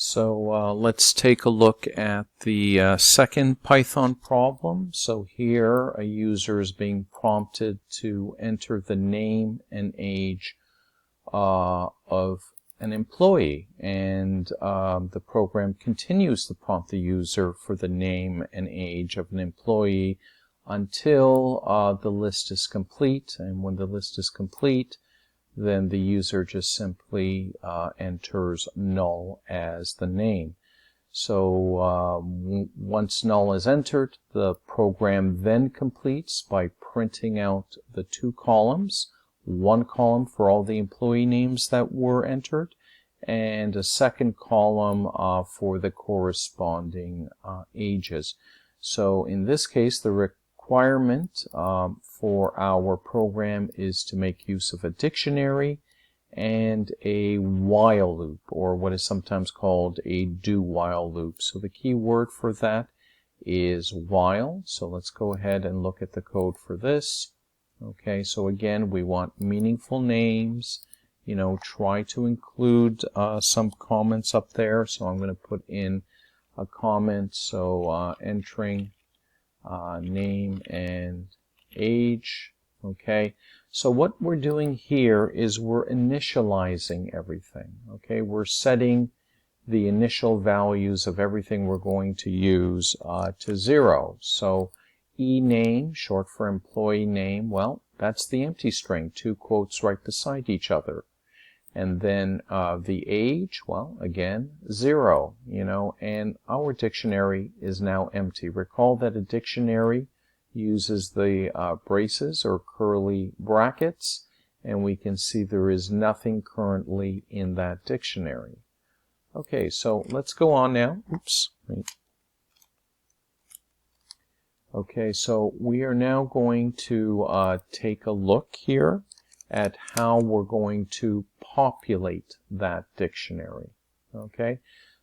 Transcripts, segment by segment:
So let's take a look at the second Python problem. So here a user is being prompted to enter the name and age of an employee, and the program continues to prompt the user for the name and age of an employee until the list is complete. And when the list is complete, then the user just simply enters null as the name. So once null is entered, the program then completes by printing out the two columns, one column for all the employee names that were entered, and a second column for the corresponding ages. So in this case, the requirement for our program is to make use of a dictionary and a while loop, or what is sometimes called a do-while loop. So the key word for that is while. So let's go ahead and look at the code for this. Okay, so again, we want meaningful names. You know, try to include some comments up there. So I'm going to put in a comment. So entering name and age. Okay, so what we're doing here is we're initializing everything. Okay, we're setting the initial values of everything we're going to use to 0. So ename, short for employee name, well, that's the empty string, two quotes right beside each other. And then the age, well, again, 0, you know, and our dictionary is now empty. Recall that a dictionary uses the braces or curly brackets, and we can see there is nothing currently in that dictionary. Okay, so let's go on now. Oops. Okay, so we are now going to take a look here at how we're going to populate that dictionary. Okay,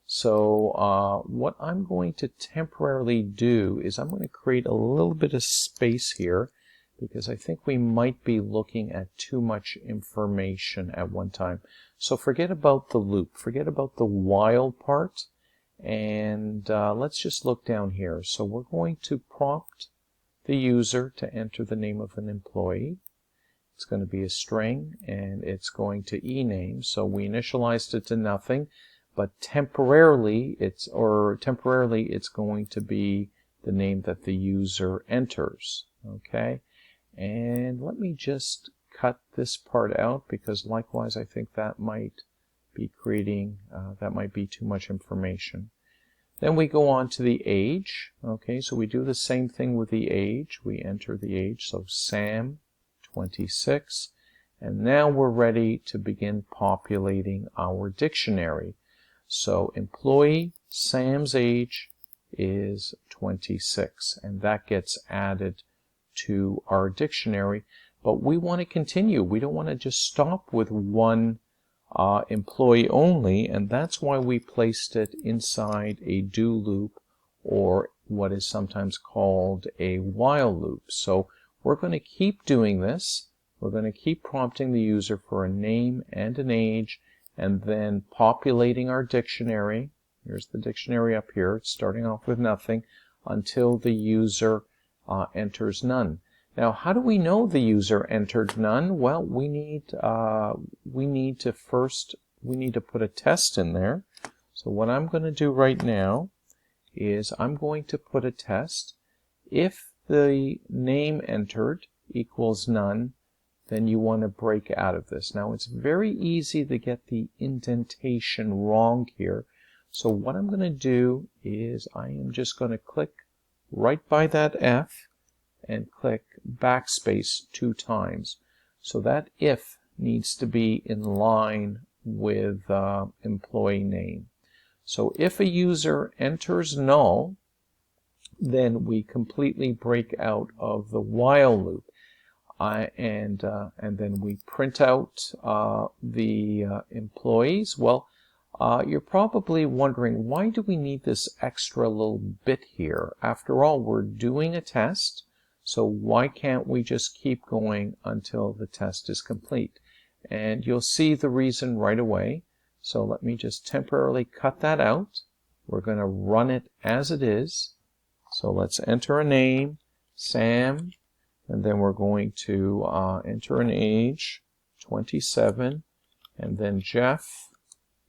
so what I'm going to temporarily do is I'm going to create a little bit of space here, because I think we might be looking at too much information at one time. So forget about the loop, forget about the while part, and let's just look down here. So we're going to prompt the user to enter the name of an employee. It's going to be a string, and it's going to ename. So we initialized it to nothing, but temporarily it's going to be the name that the user enters. Okay, and let me just cut this part out, because likewise I think that might be creating that might be too much information. Then we go on to the age. Okay, so we do the same thing with the age. We enter the age, so Sam 26, and now we're ready to begin populating our dictionary. So employee Sam's age is 26, and that gets added to our dictionary. But we want to continue. We don't want to just stop with one employee only, and that's why we placed it inside a do loop, or what is sometimes called a while loop. So we're going to keep doing this. We're going to keep prompting the user for a name and an age, and then populating our dictionary. Here's the dictionary up here. It's starting off with nothing until the user enters none. Now, how do we know the user entered none? Well, we need to put a test in there. So what I'm going to do right now is I'm going to put a test. If the name entered equals none, then you want to break out of this. Now, it's very easy to get the indentation wrong here. So what I'm going to do is I am just going to click right by that F and click backspace 2 times. So that if needs to be in line with employee name. So if a user enters null, then we completely break out of the while loop. And then we print out the employees. Well, you're probably wondering, why do we need this extra little bit here? After all, we're doing a test, so why can't we just keep going until the test is complete? And you'll see the reason right away. So let me just temporarily cut that out. We're going to run it as it is. So let's enter a name, Sam, and then we're going to enter an age, 27, and then Jeff,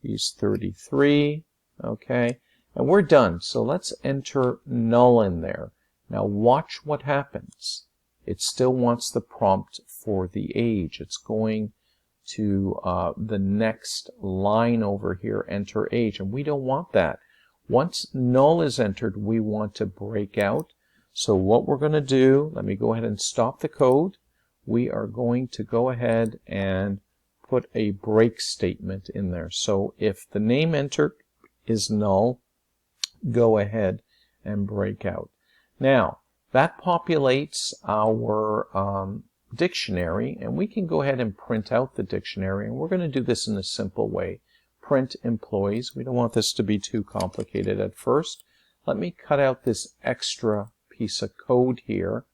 he's 33, okay, and we're done. So let's enter null in there. Now watch what happens. It still wants the prompt for the age. It's going to the next line over here, enter age, and we don't want that. Once null is entered, we want to break out. So what we're going to do, let me go ahead and stop the code. We are going to go ahead and put a break statement in there. So if the name entered is null, go ahead and break out. Now, that populates our dictionary, and we can go ahead and print out the dictionary, and we're going to do this in a simple way. Print employees. We don't want this to be too complicated at first. Let me cut out this extra piece of code here.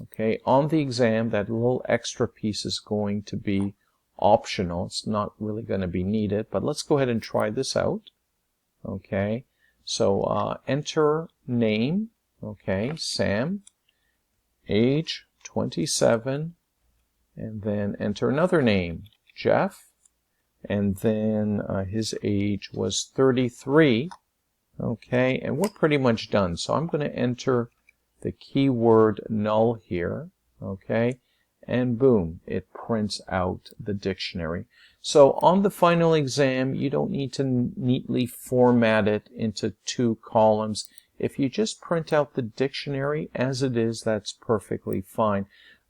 Okay, on the exam, that little extra piece is going to be optional. It's not really going to be needed, but let's go ahead and try this out. Okay, so enter name, okay, Sam, age 27, and then enter another name, Jeff, and then his age was 33. Okay, and we're pretty much done. So I'm going to enter the keyword null here, okay, and boom, it prints out the dictionary. So on the final exam, you don't need to neatly format it into 2 columns. If you just print out the dictionary as it is, that's perfectly fine.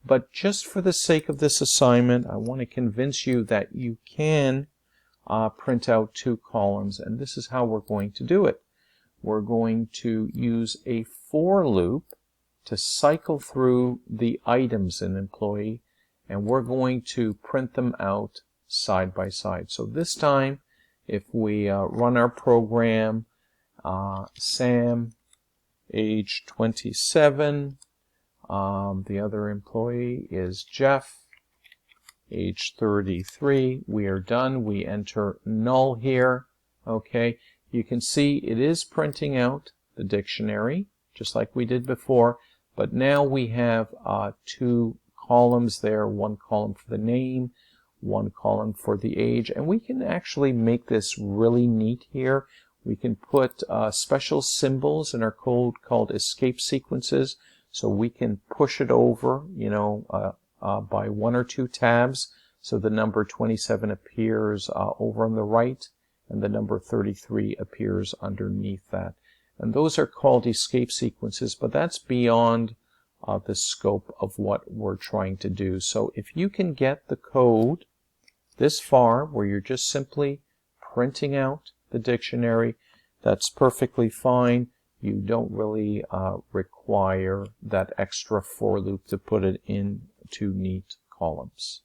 But just for the sake of this assignment, I want to convince you that you can print out 2 columns, and this is how we're going to do it. We're going to use a for loop to cycle through the items in employee, and we're going to print them out side by side. So this time, if we run our program, Sam, age 27, the other employee is Jeff, age 33. We are done. We enter null here. Okay, you can see it is printing out the dictionary just like we did before, but now we have 2 columns there, 1 column for the name, 1 column for the age, and we can actually make this really neat here. We can put special symbols in our code called escape sequences, so we can push it over, you know, by 1 or 2 tabs, so the number 27 appears over on the right, and the number 33 appears underneath that. And those are called escape sequences, but that's beyond the scope of what we're trying to do. So if you can get the code this far, where you're just simply printing out the dictionary, that's perfectly fine. You don't really require that extra for loop to put it in 2 neat columns.